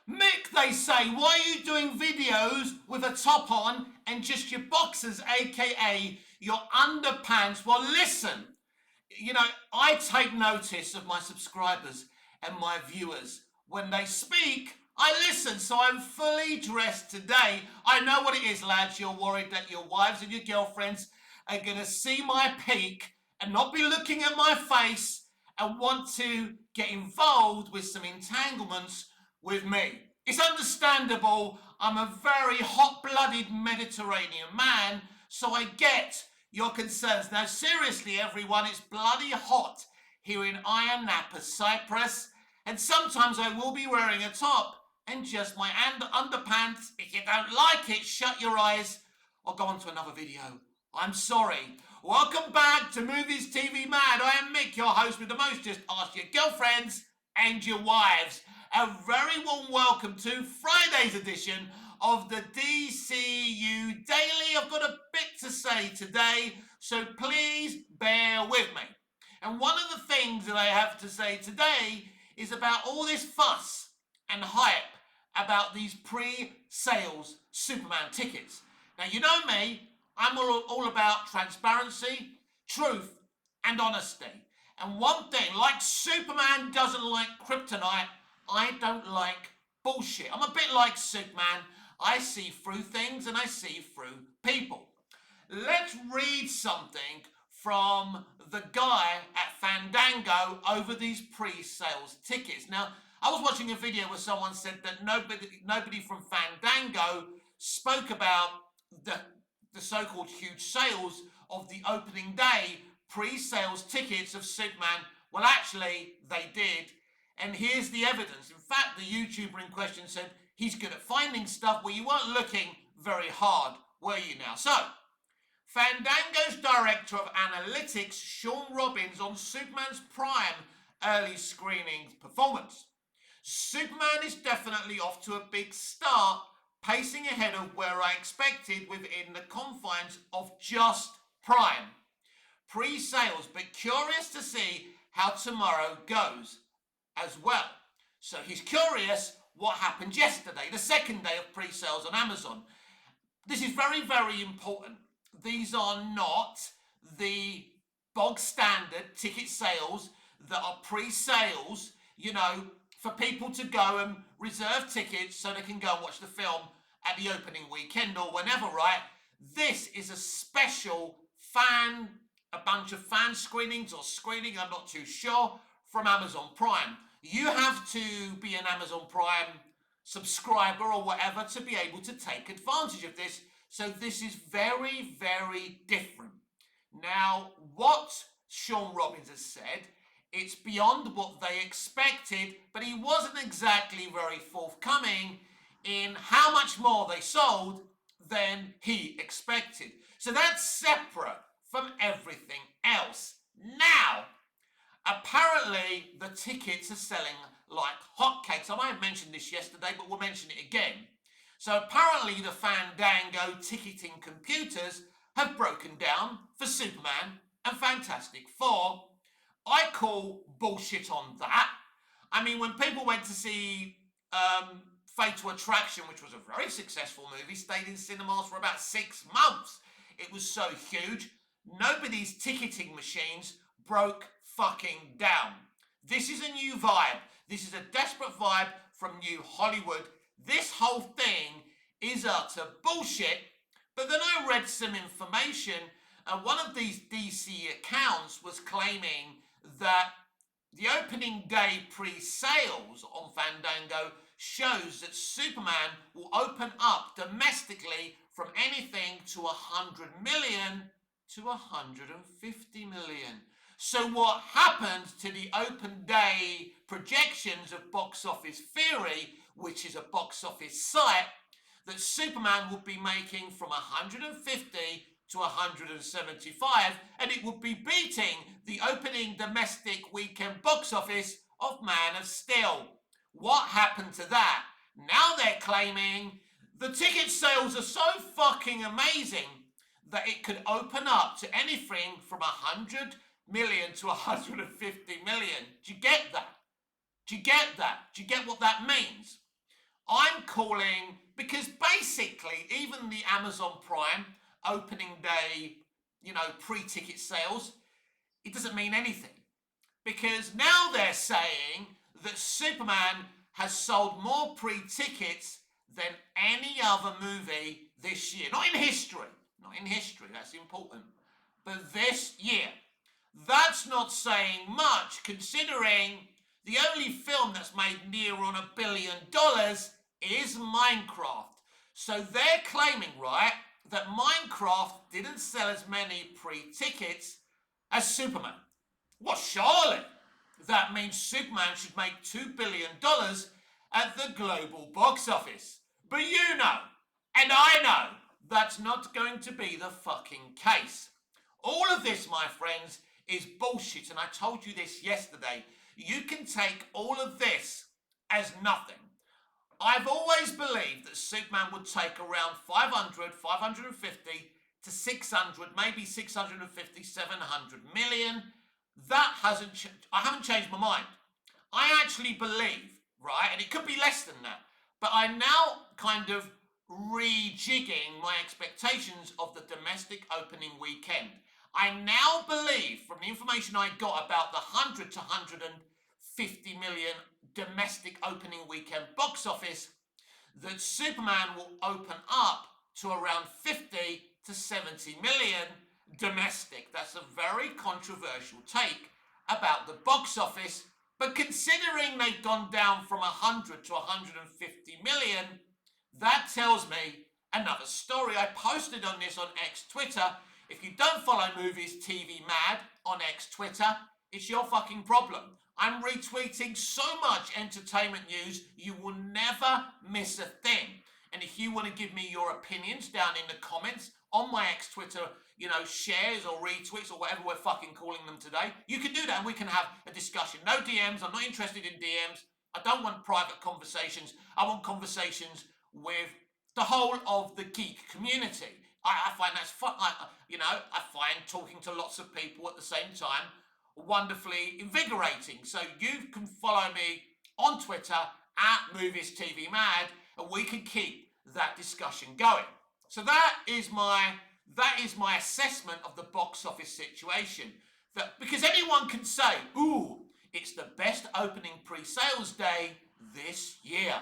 Mick, they say, why are you doing videos with a top on and just your boxers, aka your underpants? Well, listen, I take notice of my subscribers and my viewers. When they speak, I listen, so I'm fully dressed today. I know what it is, lads. You're worried that your wives and your girlfriends are going to see my peak and not be looking at my face and want to get involved with some entanglements with me. It's understandable. I'm a very hot-blooded Mediterranean man, so I get your concerns. Now, seriously, everyone, it's bloody hot here in Ayia Napa, Cyprus, and sometimes I will be wearing a top and just my underpants. If you don't like it, shut your eyes or go on to another video. I'm sorry. Welcome back to Movies TV Mad. I am Mick, your host with the most. Just ask your girlfriends and your wives. A very warm welcome to Friday's edition of the DCU Daily. I've got a bit to say today, so please bear with me. And one of the things that I have to say today is about all this fuss and hype about these pre-sales Superman tickets. Now, you know me, I'm all about transparency, truth, and honesty. And one thing, like Superman doesn't like kryptonite, I don't like bullshit. I'm a bit like Superman. I see through things and I see through people. Let's read something from the guy at Fandango over these pre-sales tickets. Now, I was watching a video where someone said that nobody from Fandango spoke about the so-called huge sales of the opening day pre-sales tickets of Superman. Well, actually, they did. And here's the evidence. In fact, the YouTuber in question said he's good at finding stuff. Well, you weren't looking very hard, were you now? So, Fandango's director of analytics, Sean Robbins, on Superman's Prime early screenings performance. Superman is definitely off to a big start, pacing ahead of where I expected within the confines of just Prime. Pre-sales, but curious to see how tomorrow goes as well. So he's curious what happened yesterday, the second day of pre-sales on Amazon. This is very, very important. These are not the bog standard ticket sales that are pre-sales, for people to go and reserve tickets so they can go and watch the film at the opening weekend or whenever, right? This is a special a bunch of fan screenings or screening, I'm not too sure, from Amazon Prime. You have to be an Amazon Prime subscriber or whatever to be able to take advantage of this. So this is very, very different. Now, what Sean Robbins has said, it's beyond what they expected, but he wasn't exactly very forthcoming in how much more they sold than he expected. So that's separate from everything else. Now, apparently the tickets are selling like hotcakes. I might have mentioned this yesterday, but we'll mention it again. So apparently the Fandango ticketing computers have broken down for Superman and Fantastic Four. I call bullshit on that. I mean, when people went to see Fatal Attraction, which was a very successful movie, stayed in cinemas for about 6 months. It was so huge. Nobody's ticketing machines broke fucking down. This is a new vibe. This is a desperate vibe from New Hollywood. This whole thing is utter bullshit. But then I read some information, and one of these DC accounts was claiming that the opening day pre-sales on Fandango shows that Superman will open up domestically from anything to 100 million to 150 million. So what happened to the open day projections of Box Office Theory, which is a box office site, that Superman would be making from 150 to 175, and it would be beating the opening domestic weekend box office of Man of Steel. What happened to that? Now they're claiming the ticket sales are so fucking amazing that it could open up to anything from 100 million to 150 million. Do you get that? Do you get that? Do you get what that means? calling, because basically even the Amazon Prime opening day, pre-ticket sales, it doesn't mean anything. Because now they're saying that Superman has sold more pre-tickets than any other movie this year. Not in history. Not in history, that's important. But this year. That's not saying much, considering the only film that's made near on $1 billion is Minecraft. So they're claiming, right, that Minecraft didn't sell as many pre-tickets as Superman. Well, surely that means Superman should make $2 billion at the global box office. But you know, and I know, that's not going to be the fucking case. All of this, my friends, is bullshit, and I told you this yesterday. You can take all of this as nothing. I've always believed that Superman would take around 500, 550 to 600, maybe 650, 700 million. That hasn't changed. I haven't changed my mind. I actually believe, right, and it could be less than that, but I'm now kind of rejigging my expectations of the domestic opening weekend. I now believe, from the information I got about the 100 to 150 million domestic opening weekend box office, that Superman will open up to around 50 to 70 million domestic. That's a very controversial take about the box office, but considering they've gone down from 100 to 150 million, that tells me another story. I posted on this on X Twitter. If you don't follow Movies TV Mad on X Twitter, it's your fucking problem. I'm retweeting so much entertainment news, you will never miss a thing. And if you want to give me your opinions down in the comments on my X Twitter, shares or retweets or whatever we're fucking calling them today, you can do that and we can have a discussion. No DMs, I'm not interested in DMs. I don't want private conversations. I want conversations with the whole of the geek community. I find that's fun. I find talking to lots of people at the same time wonderfully invigorating. So you can follow me on Twitter at Movies TV Mad, and we can keep that discussion going. So that is my assessment of the box office situation. That because anyone can say, "Ooh, it's the best opening pre-sales day this year."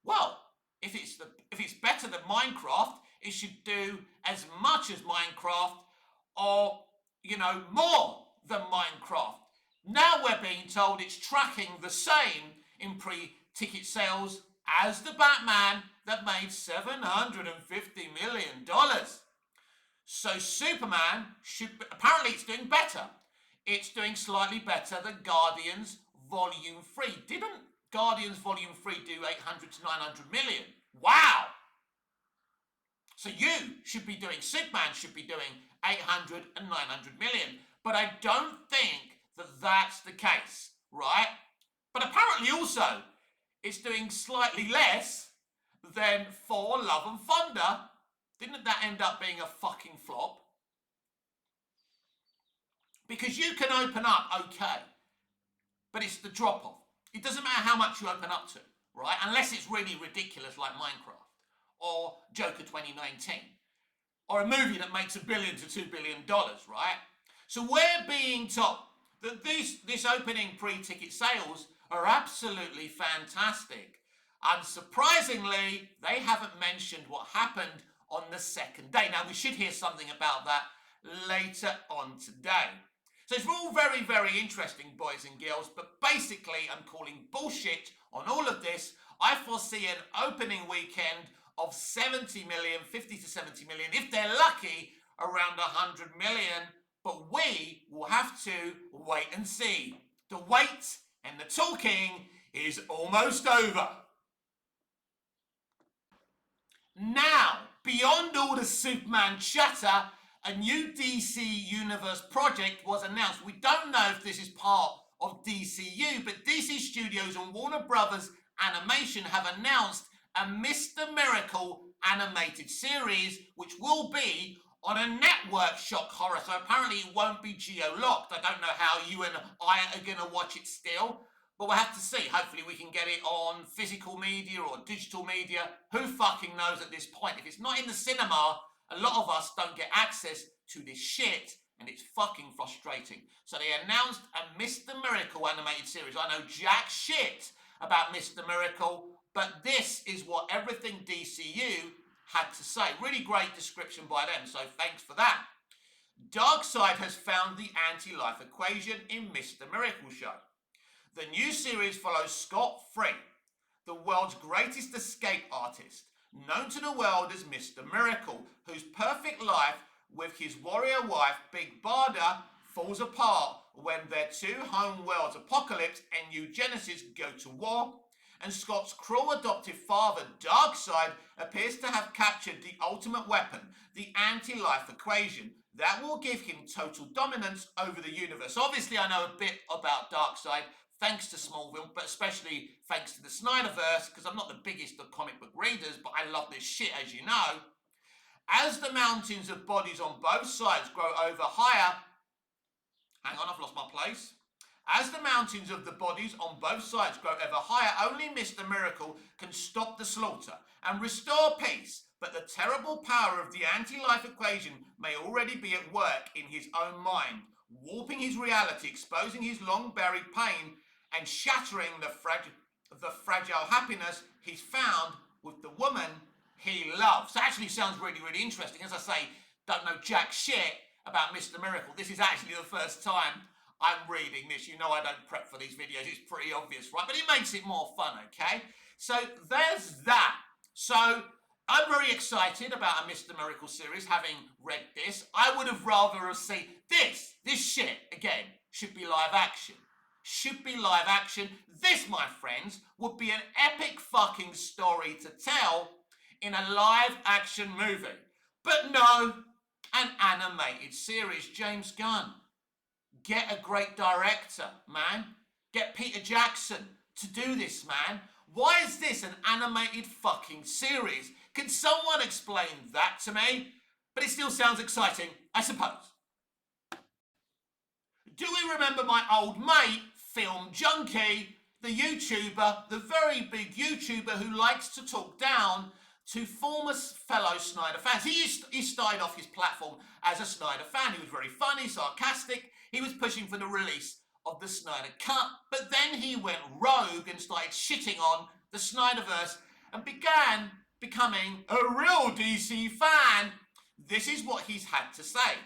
Well, if it's better than Minecraft, it should do as much as Minecraft, or more than Minecraft. Now we're being told it's tracking the same in pre-ticket sales as the Batman that made $750 million. So Superman apparently it's doing better. It's doing slightly better than Guardians Volume 3. Didn't Guardians Volume 3 do 800 to 900 million? Wow! So Superman should be doing 800 and 900 million. But I don't think that that's the case, right? But apparently also, it's doing slightly less than Thor Love and Thunder. Didn't that end up being a fucking flop? Because you can open up okay, but it's the drop-off. It doesn't matter how much you open up to, right? Unless it's really ridiculous like Minecraft or Joker 2019 or a movie that makes $1 billion to $2 billion, right? So we're being told that this opening pre-ticket sales are absolutely fantastic. Unsurprisingly, they haven't mentioned what happened on the second day. Now, we should hear something about that later on today. So it's all very, very interesting, boys and girls, but basically I'm calling bullshit on all of this. I foresee an opening weekend of 70 million, 50 to 70 million, if they're lucky, around 100 million. But we will have to wait and see. The wait and the talking is almost over. Now, beyond all the Superman chatter, a new DC Universe project was announced. We don't know if this is part of DCU, but DC Studios and Warner Brothers Animation have announced a Mr. Miracle animated series, which will be on a network shock horror. So apparently it won't be geo-locked. I don't know how you and I are going to watch it still, But we'll have to see. Hopefully we can get it on physical media or digital media. Who fucking knows at this point? If it's not in the cinema, a lot of us don't get access to this shit, and it's fucking frustrating. So they announced a Mr. Miracle animated series. I know jack shit about Mr. Miracle, but this is what everything DCU had to say. Really great description by them, so thanks for that. Darkseid has found the anti-life equation in Mr. Miracle Show. The new series follows Scott Free, the world's greatest escape artist, known to the world as Mr. Miracle, whose perfect life with his warrior wife, Big Barda, falls apart when their two home worlds, Apocalypse and New Genesis, go to war, and Scott's cruel adoptive father, Darkseid, appears to have captured the ultimate weapon, the anti-life equation, that will give him total dominance over the universe. Obviously, I know a bit about Darkseid, thanks to Smallville, but especially thanks to the Snyderverse, because I'm not the biggest of comic book readers, but I love this shit, as you know. As the mountains of bodies on both sides grow over higher, hang on, I've lost my place. As the mountains of the bodies on both sides grow ever higher, only Mr. Miracle can stop the slaughter and restore peace. But the terrible power of the anti-life equation may already be at work in his own mind, warping his reality, exposing his long-buried pain, and shattering the fragile happiness he's found with the woman he loves. That actually sounds really, really interesting. As I say, don't know jack shit about Mr. Miracle. This is actually the first time I'm reading this. You know I don't prep for these videos. It's pretty obvious, right? But it makes it more fun, okay? So there's that. So I'm very excited about a Mr. Miracle series, having read this. I would have rather have seen this shit, again, should be live action. Should be live action. This, my friends, would be an epic fucking story to tell in a live action movie. But no, an animated series. James Gunn, get a great director, man. Get Peter Jackson to do this, man. Why is this an animated fucking series? Can someone explain that to me? But it still sounds exciting, I suppose. Do we remember my old mate, Film Junkie, the YouTuber, the very big YouTuber who likes to talk down to former fellow Snyder fans? He started off his platform as a Snyder fan. He was very funny, sarcastic. He was pushing for the release of the Snyder Cut, but then he went rogue and started shitting on the Snyderverse and began becoming a real DC fan. This is what he's had to say.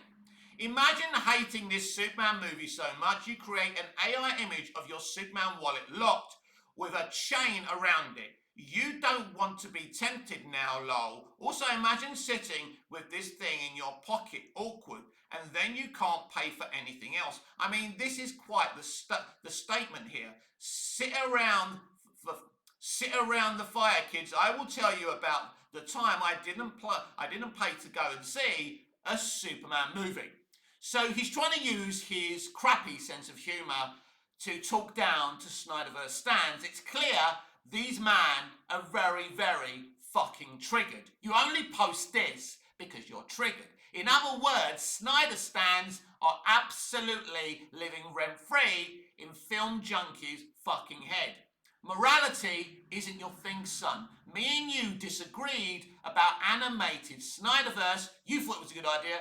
Imagine hating this Superman movie so much you create an AI image of your Superman wallet locked with a chain around it. You don't want to be tempted now, lol. Also, imagine sitting with this thing in your pocket, awkward, and then you can't pay for anything else. I mean, this is quite the statement here. Sit around the fire, kids. I will tell you about the time I didn't pay to go and see a Superman movie. So he's trying to use his crappy sense of humour to talk down to Snyderverse stands. It's clear these men are very, very fucking triggered. You only post this because you're triggered. In other words, Snyder stands are absolutely living rent-free in Film Junkie's fucking head. Morality isn't your thing, son. Me and you disagreed about animated Snyderverse. You thought it was a good idea.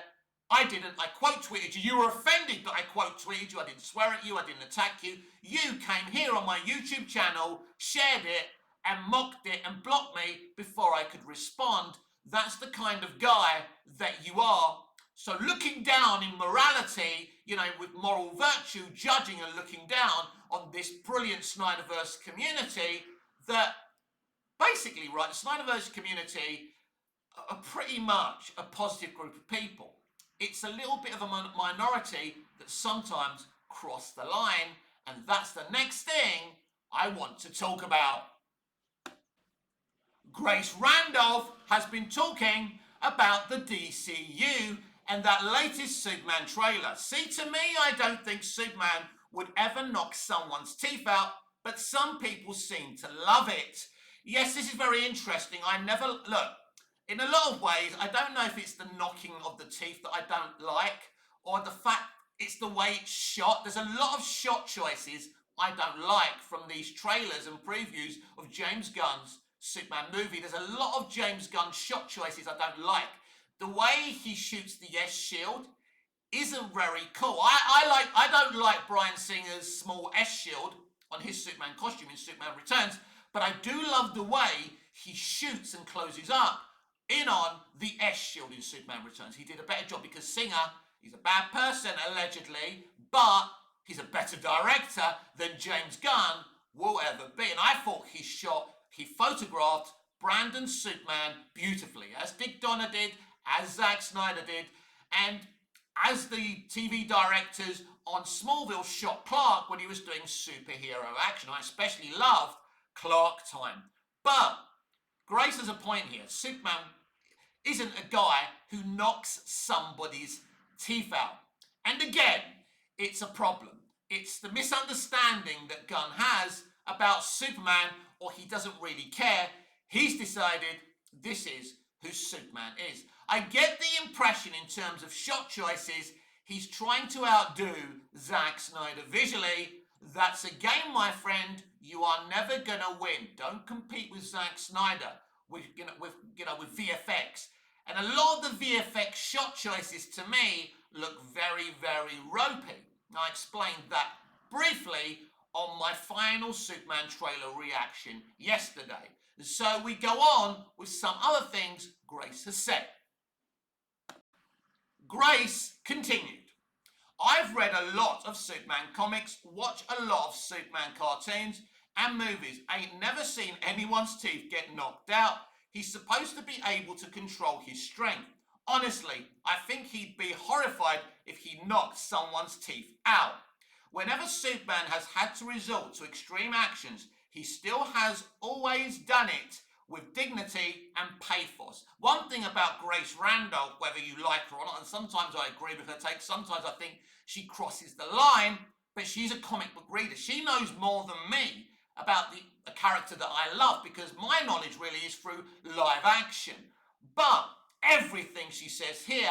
I didn't. I quote tweeted you. You were offended that I quote tweeted you. I didn't swear at you. I didn't attack you. You came here on my YouTube channel, shared it, and mocked it and blocked me before I could respond. That's the kind of guy that you are. So looking down in morality, you know, with moral virtue, judging and looking down on this brilliant Snyderverse community that basically, right, the Snyderverse community are pretty much a positive group of people. It's a little bit of a minority that sometimes cross the line, and that's the next thing I want to talk about. Grace Randolph has been talking about the DCU and that latest Superman trailer. See, to me, I don't think Superman would ever knock someone's teeth out, but some people seem to love it. Yes, this is very interesting. Look, in a lot of ways, I don't know if it's the knocking of the teeth that I don't like, or the fact it's the way it's shot. There's a lot of shot choices I don't like from these trailers and previews of James Gunn's Superman movie. There's a lot of James Gunn shot choices I don't like. The way he shoots the S-shield isn't very cool. I don't like Bryan Singer's small S-shield on his Superman costume in Superman Returns, but I do love the way he shoots and closes up in on the S-shield in Superman Returns. He did a better job because Singer, he's a bad person allegedly, but he's a better director than James Gunn will ever be. And I thought he photographed Brandon's Superman beautifully, as Dick Donner did, as Zack Snyder did, and as the TV directors on Smallville shot Clark when he was doing superhero action. I especially loved Clark time. But Grace has a point here. Superman isn't a guy who knocks somebody's teeth out. And again, it's a problem. It's the misunderstanding that Gunn has about Superman, or he doesn't really care. He's decided this is who Superman is. I get the impression in terms of shot choices, he's trying to outdo Zack Snyder visually. That's a game, my friend, you are never gonna win. Don't compete with Zack Snyder with VFX. And a lot of the VFX shot choices to me look very, very ropey. I explained that briefly on my final Superman trailer reaction yesterday. So we go on with some other things Grace has said. Grace continued. I've read a lot of Superman comics, watched a lot of Superman cartoons and movies. Ain't never seen anyone's teeth get knocked out. He's supposed to be able to control his strength. Honestly, I think he'd be horrified if he knocked someone's teeth out. Whenever Superman has had to resort to extreme actions, he still has always done it with dignity and pathos. One thing about Grace Randolph, whether you like her or not, and sometimes I agree with her take, sometimes I think she crosses the line, but she's a comic book reader. She knows more than me about the character that I love, because my knowledge really is through live action. But everything she says here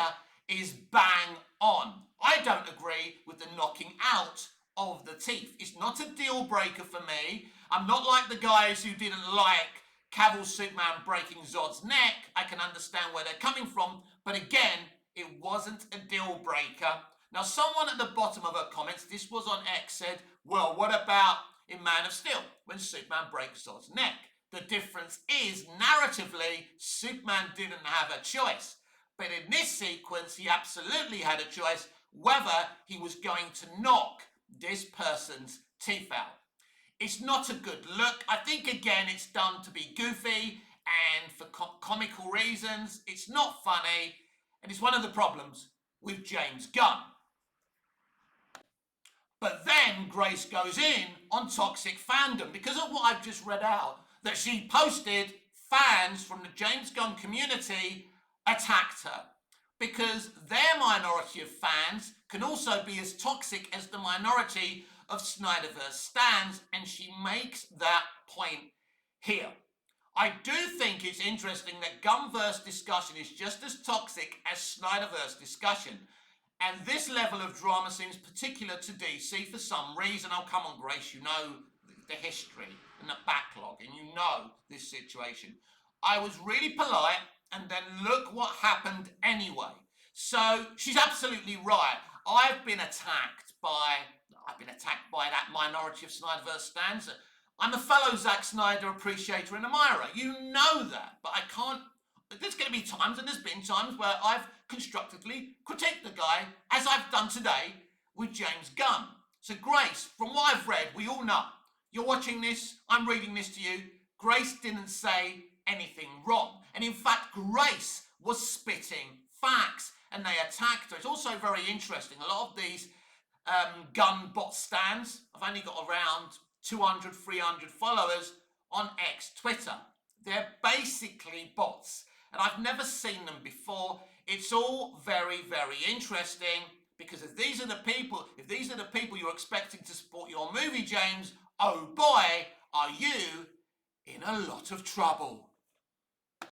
is bang on. I don't agree with the knocking out of the teeth. It's not a deal breaker for me. I'm not like the guys who didn't like Cavill's Superman breaking Zod's neck. I can understand where they're coming from, but again, it wasn't a deal breaker. Now, someone at the bottom of her comments, this was on X, said, well, what about in Man of Steel when Superman breaks Zod's neck? The difference is, narratively, Superman didn't have a choice. But in this sequence, he absolutely had a choice whether he was going to knock this person's teeth out. It's not a good look. I think, again, it's done to be goofy and for comical reasons. It's not funny, and it's one of the problems with James Gunn. But then Grace goes in on toxic fandom because of what I've just read out, that she posted fans from the James Gunn community attacked her because their minority of fans can also be as toxic as the minority of Snyderverse stans, and she makes that point here. I do think it's interesting that Gunverse discussion is just as toxic as Snyderverse discussion, and this level of drama seems particular to DC for some reason. Oh, come on, Grace, you know the history and the backlog, and you know this situation. I was really polite, and then look what happened anyway. So she's absolutely right. I've been attacked by that minority of Snyderverse stans. I'm a fellow Zack Snyder appreciator and admirer. You know that, but I can't. There's going to be times, and there's been times where I've constructively critiqued the guy, as I've done today with James Gunn. So Grace, from what I've read, we all know. You're watching this, I'm reading this to you. Grace didn't say anything wrong. And in fact, Grace was spitting facts, and they attacked her. It's also very interesting. A lot of these Gunn bot stands, I've only got around 200, 300 followers on X, Twitter. They're basically bots, and I've never seen them before. It's all very, very interesting, because if these are the people you're expecting to support your movie, James, oh boy, are you in a lot of trouble.